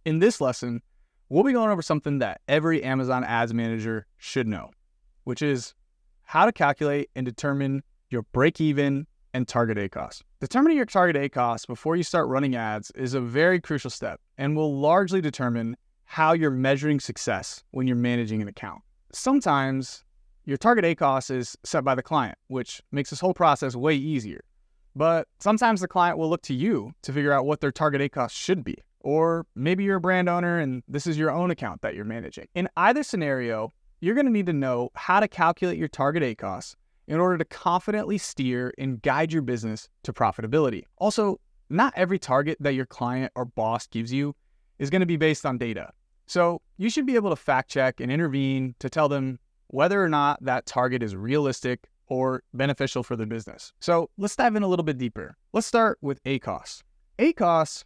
In this lesson, we'll be going over something that every Amazon Ads manager should know, which is how to calculate and determine your break-even and target ACoS. Determining your target ACoS before you start running ads is a very crucial step and will largely determine how you're measuring success when you're managing an account. Sometimes your target ACoS is set by the client, which makes this whole process way easier. But sometimes the client will look to you to figure out what their target ACoS should be. Or maybe you're a brand owner and this is your own account that you're managing. In either scenario, you're going to need to know how to calculate your target ACoS in order to confidently steer and guide your business to profitability. Also, not every target that your client or boss gives you is going to be based on data. So you should be able to fact check and intervene to tell them whether or not that target is realistic or beneficial for the business. So let's dive in a little bit deeper. Let's start with ACoS. ACoS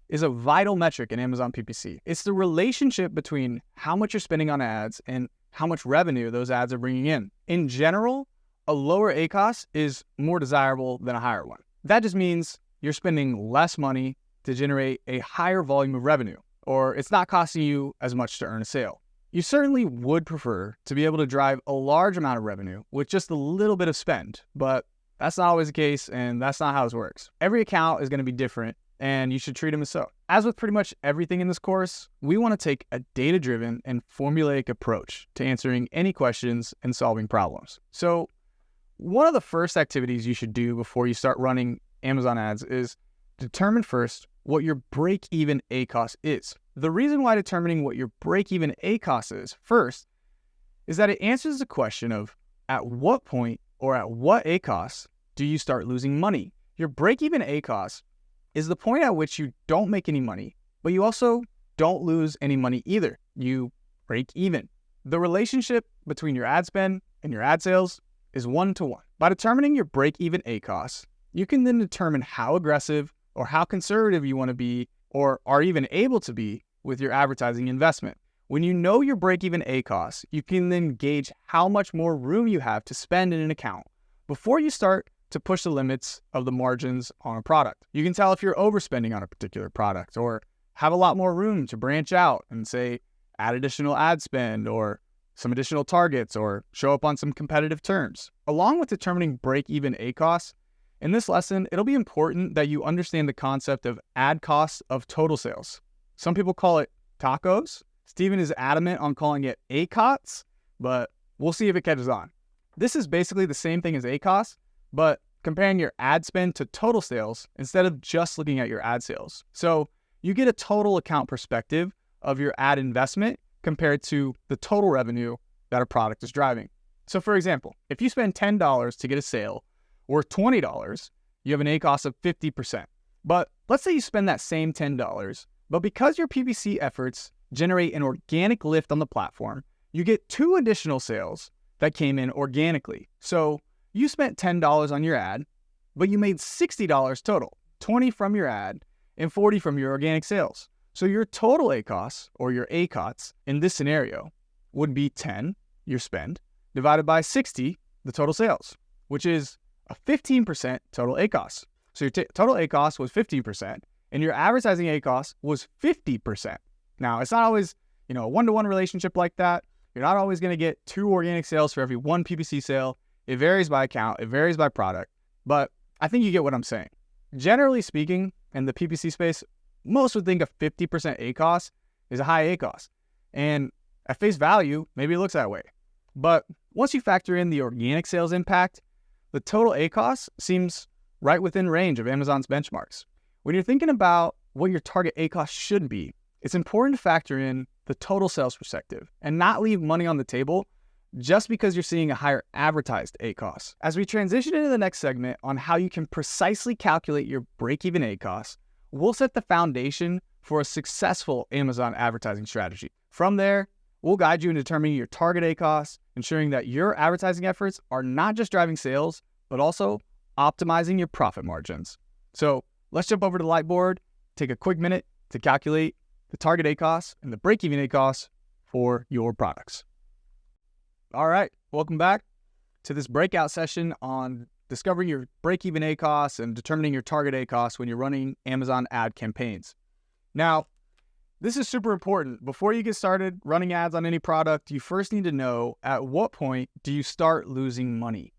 is a vital metric in Amazon PPC. It's the relationship between how much you're spending on ads and how much revenue those ads are bringing in. In general, a lower ACoS is more desirable than a higher one. That just means you're spending less money to generate a higher volume of revenue, or it's not costing you as much to earn a sale. You certainly would prefer to be able to drive a large amount of revenue with just a little bit of spend, but that's not always the case, and that's not how this works. Every account is going to be different, and you should treat them as so. As with pretty much everything in this course, we want to take a data-driven and formulaic approach to answering any questions and solving problems. So one of the first activities you should do before you start running Amazon ads is determine first what your break-even ACoS is. The reason why determining what your break-even ACoS is first is that it answers the question of at what point or at what ACoS do you start losing money. Your break-even ACoS is the point at which you don't make any money, but you also don't lose any money either. You break even. The relationship between your ad spend and your ad sales is 1-to-1. By determining your break-even ACoS, you can then determine how aggressive or how conservative you want to be or are even able to be with your advertising investment. When you know your break-even ACoS, you can then gauge how much more room you have to spend in an account before you start to push the limits of the margins on a product. You can tell if you're overspending on a particular product or have a lot more room to branch out and say, add additional ad spend or some additional targets or show up on some competitive terms. Along with determining break-even ACoS, in this lesson, it'll be important that you understand the concept of ad cost of total sales. Some people call it tacos. Steven is adamant on calling it ACoTS, but we'll see if it catches on. This is basically the same thing as ACoS, but comparing your ad spend to total sales instead of just looking at your ad sales. So you get a total account perspective of your ad investment compared to the total revenue that a product is driving. So for example, if you spend $10 to get a sale or $20, you have an ACoS of 50%. But let's say you spend that same $10, but because your PPC efforts generate an organic lift on the platform, you get 2 additional sales that came in organically. So you spent $10 on your ad, but you made $60 total, 20 from your ad and 40 from your organic sales. So your total ACoS, or your ACoTS, in this scenario, would be 10, your spend, divided by 60, the total sales, which is a 15% total ACoS. So your total ACoS was 15%, and your advertising ACoS was 50%. Now, it's not always, a 1-to-1 relationship like that. You're not always going to get 2 organic sales for every 1 PPC sale. It varies by account, it varies by product, but I think you get what I'm saying. Generally speaking, in the PPC space, most would think a 50% ACoS is a high ACoS. And at face value, maybe it looks that way. But once you factor in the organic sales impact, the total ACoS seems right within range of Amazon's benchmarks. When you're thinking about what your target ACoS should be, it's important to factor in the total sales perspective and not leave money on the table just because you're seeing a higher advertised ACoS. As we transition into the next segment on how you can precisely calculate your break-even ACoS, we'll set the foundation for a successful Amazon advertising strategy. From there, we'll guide you in determining your target ACoS, ensuring that your advertising efforts are not just driving sales, but also optimizing your profit margins. So let's jump over to the Lightboard, take a quick minute to calculate the target ACoS and the break-even ACoS for your products. All right, welcome back to this breakout session on discovering your break-even ACoS and determining your target ACoS when you're running Amazon ad campaigns. Now, this is super important. Before you get started running ads on any product, you first need to know at what point do you start losing money,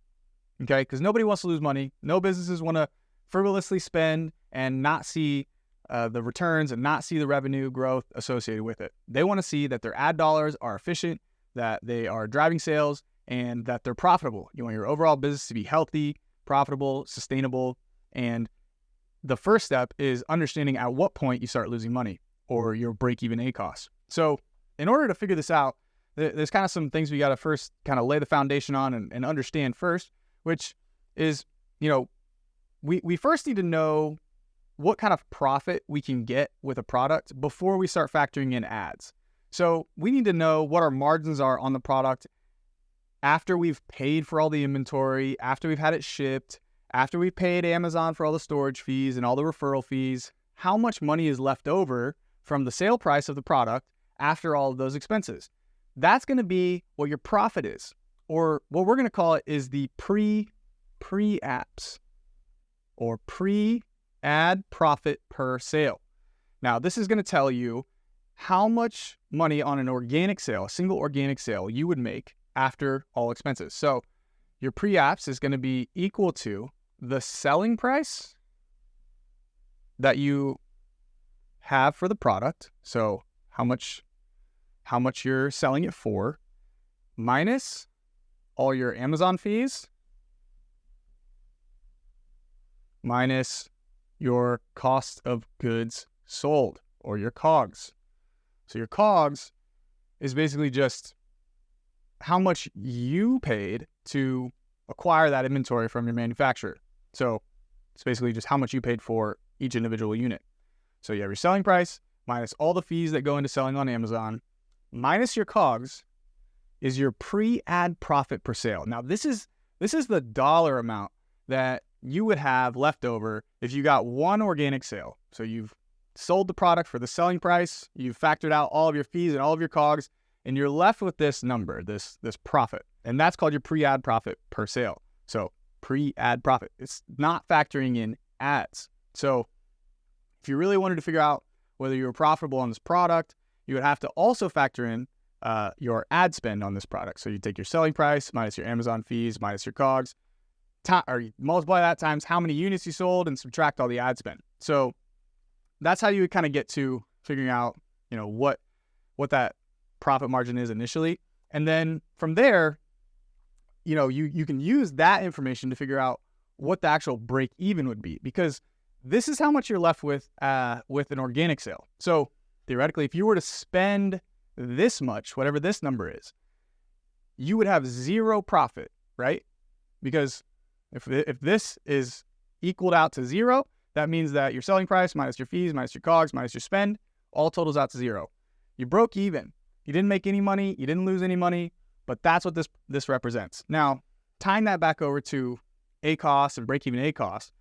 okay? Because nobody wants to lose money. No businesses want to frivolously spend and not see the returns and not see the revenue growth associated with it. They want to see that their ad dollars are efficient, that they are driving sales, and that they're profitable. You want your overall business to be healthy, profitable, sustainable, and the first step is understanding at what point you start losing money or your break-even ACoS. So in order to figure this out, there's kind of some things we got to first kind of lay the foundation on and understand first, which is, we first need to know what kind of profit we can get with a product before we start factoring in ads. So we need to know what our margins are on the product after we've paid for all the inventory, after we've had it shipped, after we've paid Amazon for all the storage fees and all the referral fees, how much money is left over from the sale price of the product after all of those expenses. That's going to be what your profit is, or what we're going to call it is the PreApps or pre-ad profit per sale. Now, this is going to tell you how much money on an organic sale, a single organic sale, you would make after all expenses. So your PreApps is going to be equal to the selling price that you have for the product. So how much you're selling it for, minus all your Amazon fees, minus your cost of goods sold, or your COGS. So your COGS is basically just how much you paid to acquire that inventory from your manufacturer. So it's basically just how much you paid for each individual unit. So you have your selling price minus all the fees that go into selling on Amazon, minus your COGS is your pre-ad profit per sale. Now this is the dollar amount that you would have left over if you got one organic sale. So you've sold the product for the selling price, you've factored out all of your fees and all of your COGS, and you're left with this number, this profit. And that's called your pre-ad profit per sale. So pre-ad profit. It's not factoring in ads. So if you really wanted to figure out whether you were profitable on this product, you would have to also factor in your ad spend on this product. So you take your selling price minus your Amazon fees minus your COGS, or you multiply that times how many units you sold and subtract all the ad spend. So that's how you would kind of get to figuring out, what that profit margin is initially. And then from there, you can use that information to figure out what the actual break even would be, because this is how much you're left with an organic sale. So theoretically, if you were to spend this much, whatever this number is, you would have zero profit, right? Because if this is equaled out to zero, that means that your selling price minus your fees minus your COGS minus your spend all totals out to zero. You broke even. You didn't make any money. You didn't lose any money, but that's what this represents. Now, tying that back over to ACoS and break-even ACoS,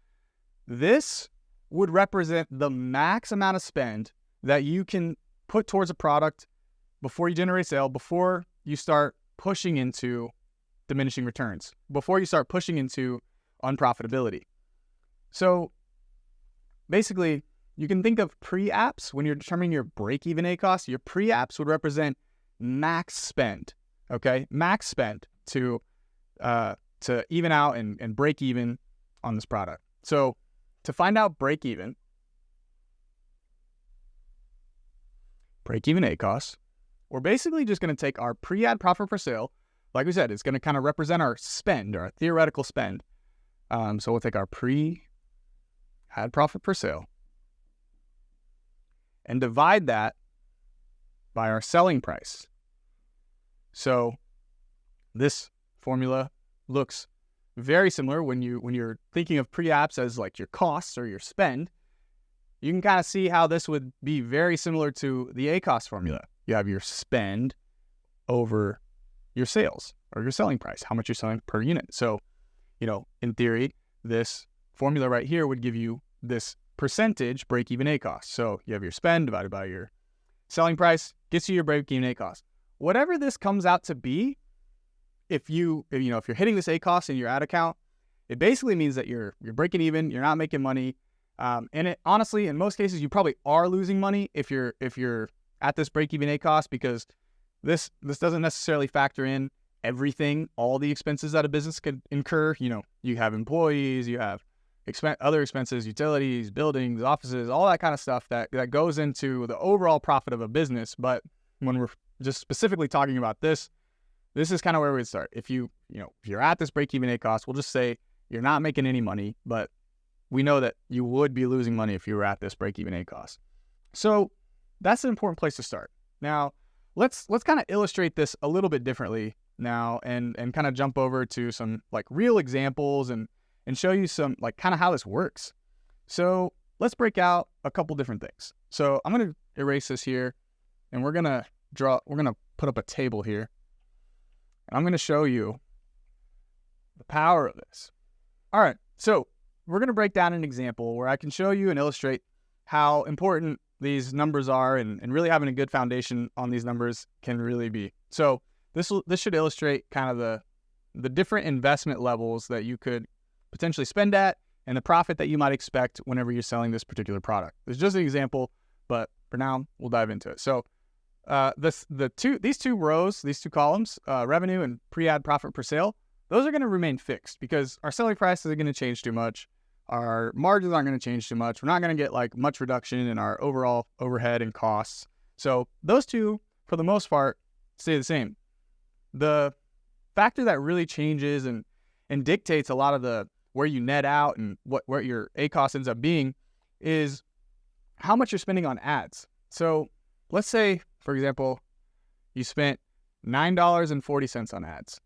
this would represent the max amount of spend that you can put towards a product before you generate sale, before you start pushing into diminishing returns, before you start pushing into unprofitability. So basically, you can think of PreApps when you're determining your break-even ACoS. Your PreApps would represent max spend, okay? Max spend to even out and break even on this product. So to find out break-even ACoS, we're basically just going to take our pre-ad profit per sale. Like we said, it's going to kind of represent our spend, or our theoretical spend. So we'll take our pre-ad profit per sale and divide that by our selling price. So this formula looks very similar when you're thinking of PreApps as like your costs or your spend. You can kind of see how this would be very similar to the ACoS formula. You have your spend over your sales or your selling price, how much you're selling per unit. So, in theory, this formula right here would give you this percentage break-even ACoS. So you have your spend divided by your selling price, gets you your break-even ACoS. Whatever this comes out to be, if you're hitting this ACoS in your ad account, it basically means that you're breaking even, you're not making money. And it honestly, in most cases, you probably are losing money if you're at this break-even ACoS because this doesn't necessarily factor in everything, all the expenses that a business could incur. You have employees, you have other expenses, utilities, buildings, offices, all that kind of stuff that goes into the overall profit of a business. But when we're just specifically talking about this is kind of where we'd start. If you're at this break-even ACoS, we'll just say you're not making any money, but we know that you would be losing money if you were at this break-even ACoS. So that's an important place to start. Now, let's kind of illustrate this a little bit differently now and kind of jump over to some like real examples and show you some like kind of how this works. So let's break out a couple different things. So I'm going to erase this here and we're going to put up a table here. And I'm going to show you the power of this. All right. So we're going to break down an example where I can show you and illustrate how important these numbers are and really having a good foundation on these numbers can really be. So this should illustrate kind of the different investment levels that you could potentially spend at and the profit that you might expect whenever you're selling this particular product. It's just an example, but for now we'll dive into it. So these two rows, these two columns, revenue and pre-ad profit per sale, those are going to remain fixed because our selling price isn't going to change too much. Our margins aren't going to change too much. We're not going to get like much reduction in our overall overhead and costs. So those two, for the most part, stay the same. The factor that really changes and dictates a lot of where you net out and what your ACoS ends up being is how much you're spending on ads. So let's say, for example, you spent $9.40 on ads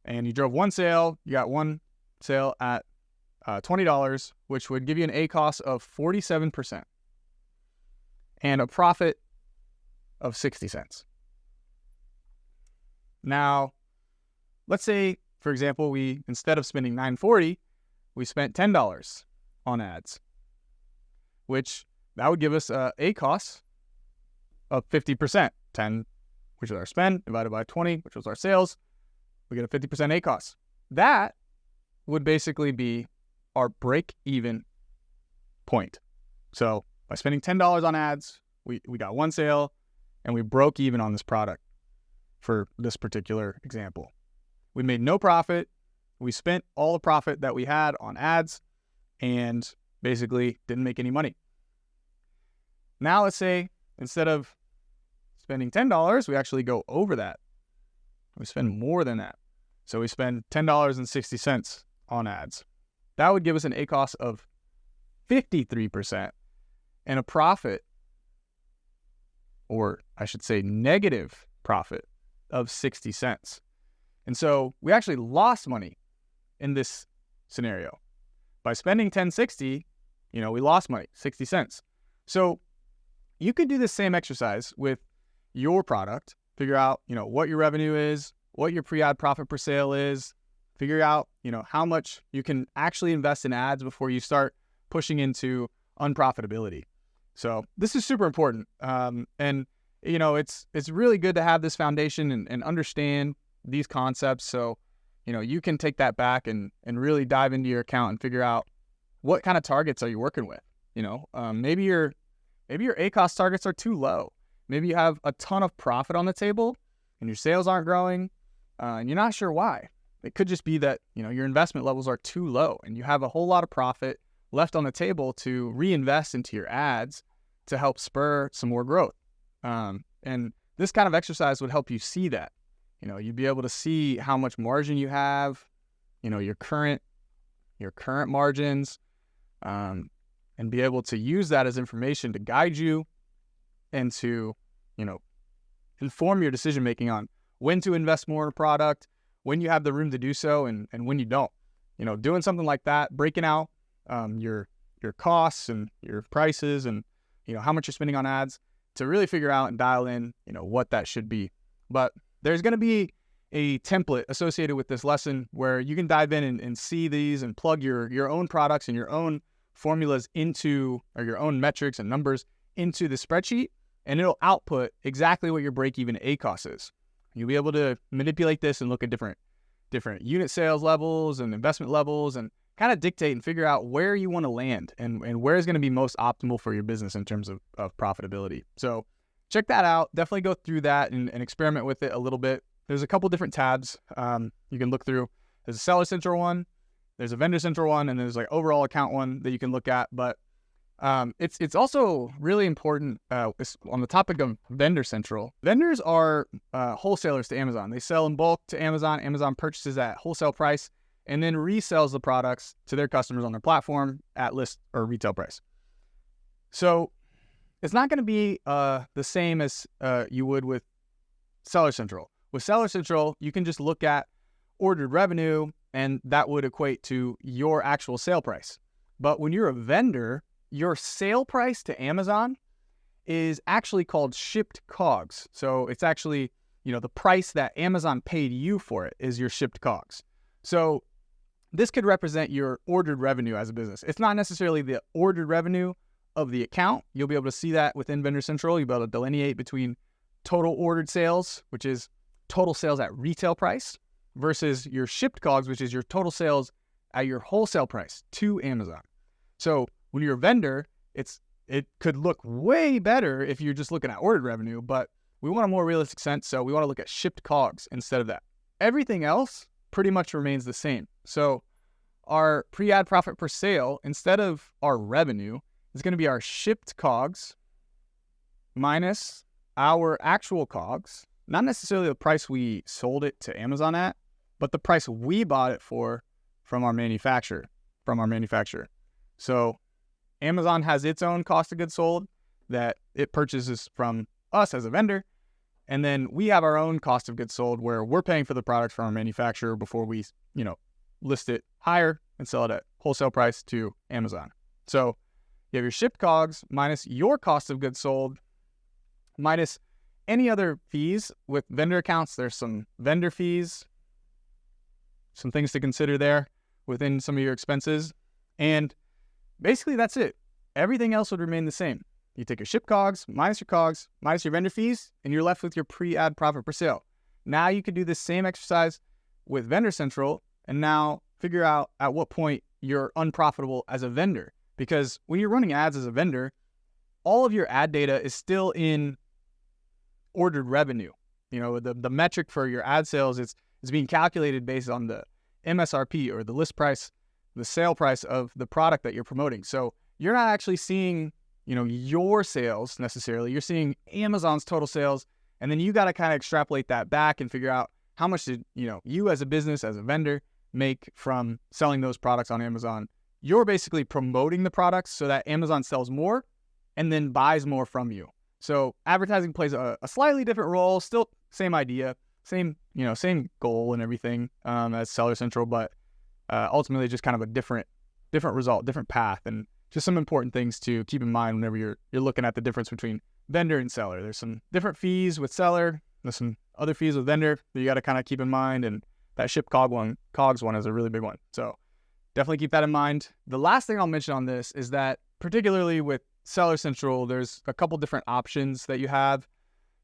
and you drove one sale, you got one sale at $20, which would give you an ACoS of 47% and a profit of 60 cents. Now, let's say, for example, we, instead of spending $9.40, we spent $10 on ads, which that would give us a ACoS of 50%. 10, which is our spend, divided by 20, which was our sales. We get a 50% ACoS. That would basically be our break-even point. So by spending $10 on ads, we got one sale, and we broke even on this product for this particular example. We made no profit. We spent all the profit that we had on ads and basically didn't make any money. Now let's say instead of spending $10, we actually go over that. We spend more than that. So we spend $10.60 on ads. That would give us an ACoS of 53% and a profit, or I should say negative profit, of 60 cents. And so we actually lost money in this scenario. By spending $10.60, we lost money, 60 cents. So you could do the same exercise with your product, figure out, what your revenue is, what your pre-ad profit per sale is, figure out, how much you can actually invest in ads before you start pushing into unprofitability. So this is super important. And it's really good to have this foundation and understand these concepts. So, you can take that back and really dive into your account and figure out what kind of targets are you working with. Maybe your ACoS targets are too low. Maybe you have a ton of profit on the table and your sales aren't growing and you're not sure why. It could just be that, your investment levels are too low and you have a whole lot of profit left on the table to reinvest into your ads to help spur some more growth. And this kind of exercise would help you see that. You'd be able to see how much margin you have, your current margins, and be able to use that as information to guide you and to, inform your decision making on when to invest more in a product, when you have the room to do so, and when you don't. Doing something like that, breaking out your costs and your prices and how much you're spending on ads to really figure out and dial in what that should be. But there's going to be a template associated with this lesson where you can dive in and see these and plug your own products and your own formulas into, or your own metrics and numbers into the spreadsheet, and it'll output exactly what your break-even ACoS is. You'll be able to manipulate this and look at different unit sales levels and investment levels and kind of dictate and figure out where you want to land and where is going to be most optimal for your business in terms of profitability. So check that out. Definitely go through that and experiment with it a little bit. There's a couple different tabs you can look through. There's a Seller Central one, there's a Vendor Central one, and there's like overall account one that you can look at. But it's also really important on the topic of Vendor Central. Vendors are wholesalers to Amazon. They sell in bulk to Amazon. Amazon purchases at wholesale price and then resells the products to their customers on their platform at list or retail price. So it's not going to be the same as you would with Seller Central. With Seller Central, you can just look at ordered revenue, and that would equate to your actual sale price. But when you're a vendor, your sale price to Amazon is actually called shipped COGS. So it's actually, the price that Amazon paid you for it is your shipped COGS. So this could represent your ordered revenue as a business. It's not necessarily the ordered revenue of the account. You'll be able to see that within Vendor Central. You'll be able to delineate between total ordered sales, which is total sales at retail price, versus your shipped COGS, which is your total sales at your wholesale price to Amazon. So when you're a vendor, it could look way better if you're just looking at ordered revenue, but we want a more realistic sense, so we want to look at shipped COGS instead of that. Everything else pretty much remains the same. So our pre-ad profit per sale, instead of our revenue, is going to be our shipped COGS minus our actual COGS, not necessarily the price we sold it to Amazon at, but the price we bought it for from our manufacturer. So Amazon has its own cost of goods sold that it purchases from us as a vendor, and then we have our own cost of goods sold where we're paying for the product from our manufacturer before we, list it higher and sell it at wholesale price to Amazon. So you have your shipped COGS minus your cost of goods sold minus any other fees. With vendor accounts, there's some vendor fees, some things to consider there within some of your expenses. And basically that's it. Everything else would remain the same. You take your shipped COGS minus your vendor fees, and you're left with your pre-ad profit per sale. Now you could do this same exercise with Vendor Central and now figure out at what point you're unprofitable as a vendor. Because when you're running ads as a vendor, all of your ad data is still in ordered revenue. The metric for your ad sales is being calculated based on the MSRP or the list price, the sale price of the product that you're promoting. So you're not actually seeing, your sales necessarily. You're seeing Amazon's total sales, and then you got to kind of extrapolate that back and figure out how much did, you as a business, as a vendor, make from selling those products on Amazon. You're basically promoting the products so that Amazon sells more and then buys more from you. So advertising plays a slightly different role, still same idea, same goal and everything as Seller Central, but ultimately just kind of a different result, different path, and just some important things to keep in mind whenever you're looking at the difference between vendor and seller. There's some different fees with seller, there's some other fees with vendor that you got to kind of keep in mind, and that shipped COGS one is a really big one. So definitely keep that in mind. The last thing I'll mention on this is that particularly with Seller Central, there's a couple different options that you have.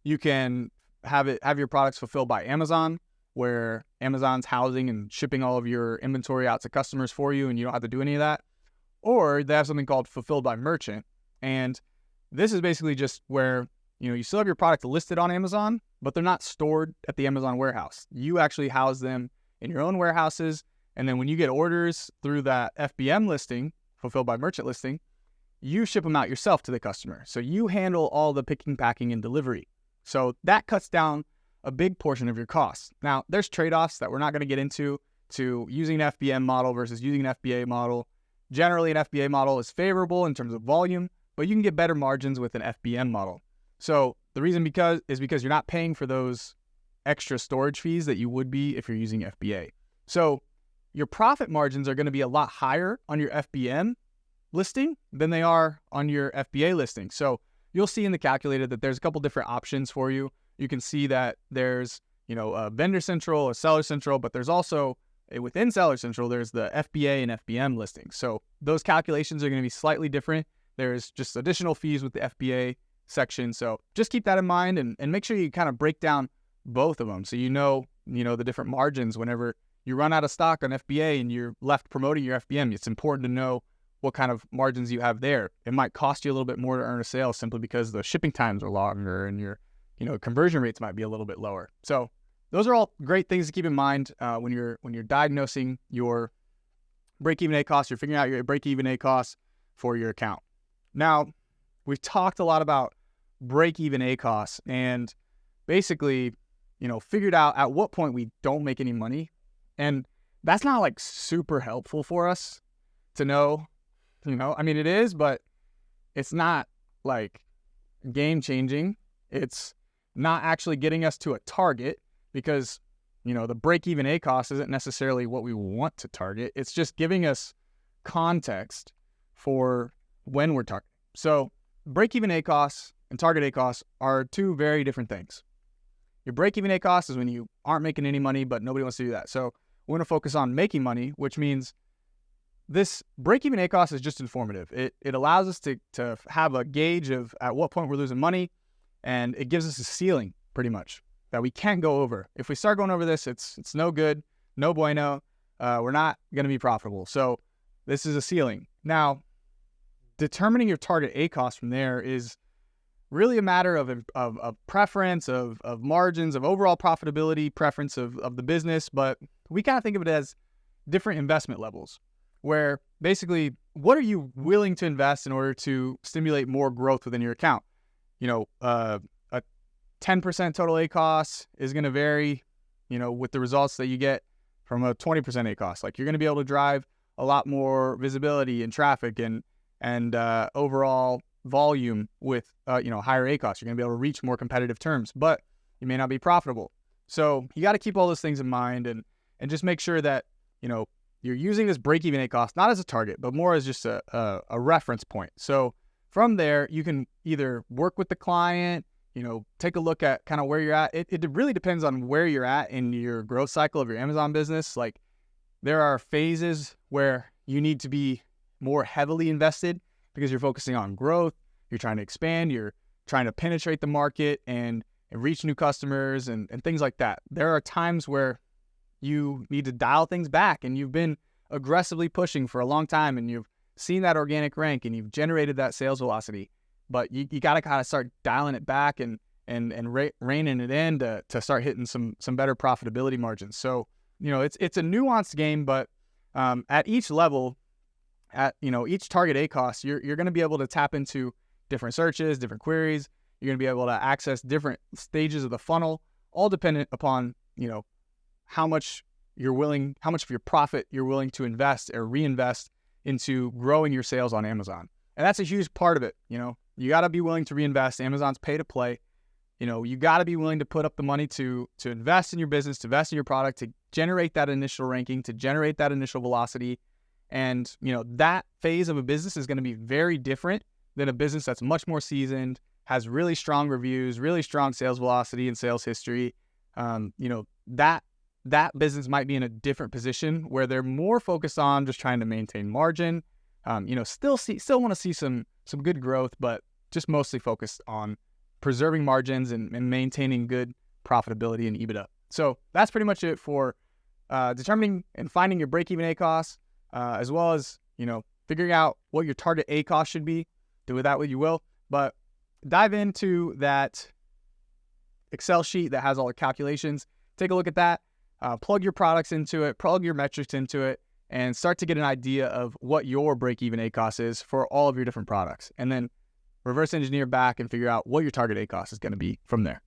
You can have your products fulfilled by Amazon, where Amazon's housing and shipping all of your inventory out to customers for you, and you don't have to do any of that. Or they have something called fulfilled by merchant. And this is basically just where, you still have your product listed on Amazon, but they're not stored at the Amazon warehouse. You actually house them in your own warehouses. And then when you get orders through that FBM listing, fulfilled by merchant listing, you ship them out yourself to the customer. So you handle all the picking, packing, and delivery. So that cuts down a big portion of your costs. Now, there's trade-offs that we're not going to get into to using an FBM model versus using an FBA model. Generally, an FBA model is favorable in terms of volume, but you can get better margins with an FBM model. So the reason is because you're not paying for those extra storage fees that you would be if you're using FBA. So your profit margins are going to be a lot higher on your FBM listing than they are on your FBA listing. So you'll see in the calculator that there's a couple different options for you. You can see that there's, a Vendor Central, a Seller Central, but there's also within Seller Central, there's the FBA and FBM listings. So those calculations are going to be slightly different. There's just additional fees with the FBA section. So just keep that in mind and make sure you kind of break down both of them. So the different margins whenever you run out of stock on FBA and you're left promoting your FBM. It's important to know what kind of margins you have there. It might cost you a little bit more to earn a sale simply because the shipping times are longer and your, conversion rates might be a little bit lower. So those are all great things to keep in mind when you're diagnosing your break-even ACoS. You're figuring out your break-even ACoS for your account. Now, we've talked a lot about break-even ACoS and basically, figured out at what point we don't make any money. And that's not like super helpful for us to know, it is, but it's not like game changing. It's not actually getting us to a target because, the break-even ACoS isn't necessarily what we want to target. It's just giving us context for when we're targeting. So break-even ACoS and target ACoS are two very different things. Your break-even ACoS is when you aren't making any money, but nobody wants to do that. So we're going to focus on making money, which means this break-even ACoS is just informative. It allows us to have a gauge of at what point we're losing money, and it gives us a ceiling pretty much that we can't go over. If we start going over this, it's no good, no bueno. We're not going to be profitable. So this is a ceiling. Now, determining your target ACoS from there is really a matter of preference, of margins, of overall profitability, preference of the business. But we kind of think of it as different investment levels, where basically, what are you willing to invest in order to stimulate more growth within your account? A 10% total ACoS is going to vary, with the results that you get from a 20% ACoS. Like, you're going to be able to drive a lot more visibility and traffic and overall volume with, higher ACoS. You're going to be able to reach more competitive terms, but you may not be profitable. So you got to keep all those things in mind and just make sure that, you're using this break-even ACoS not as a target, but more as just a reference point. So from there, you can either work with the client, take a look at kind of where you're at. It really depends on where you're at in your growth cycle of your Amazon business. Like, there are phases where you need to be more heavily invested because you're focusing on growth, you're trying to expand, you're trying to penetrate the market and reach new customers and things like that. There are times where you need to dial things back and you've been aggressively pushing for a long time and you've seen that organic rank and you've generated that sales velocity, but you got to kind of start dialing it back and reining it in to start hitting some better profitability margins. So, it's a nuanced game, but at each level, at each target ACoS, you're going to be able to tap into different searches, different queries. You're going to be able to access different stages of the funnel, all dependent upon how much of your profit you're willing to invest or reinvest into growing your sales on Amazon. And that's a huge part of it. You got to be willing to reinvest. Amazon's pay to play. You got to be willing to put up the money to invest in your business, to invest in your product, to generate that initial ranking, to generate that initial velocity. And, that phase of a business is going to be very different than a business that's much more seasoned, has really strong reviews, really strong sales velocity and sales history. That business might be in a different position where they're more focused on just trying to maintain margin. Still want to see some good growth, but just mostly focused on preserving margins and maintaining good profitability and EBITDA. So that's pretty much it for determining and finding your break-even ACoS, as well as, figuring out what your target ACoS should be. Do with that what you will, but dive into that Excel sheet that has all the calculations. Take a look at that, plug your products into it, plug your metrics into it, and start to get an idea of what your break-even ACoS is for all of your different products. And then reverse engineer back and figure out what your target ACoS is going to be from there.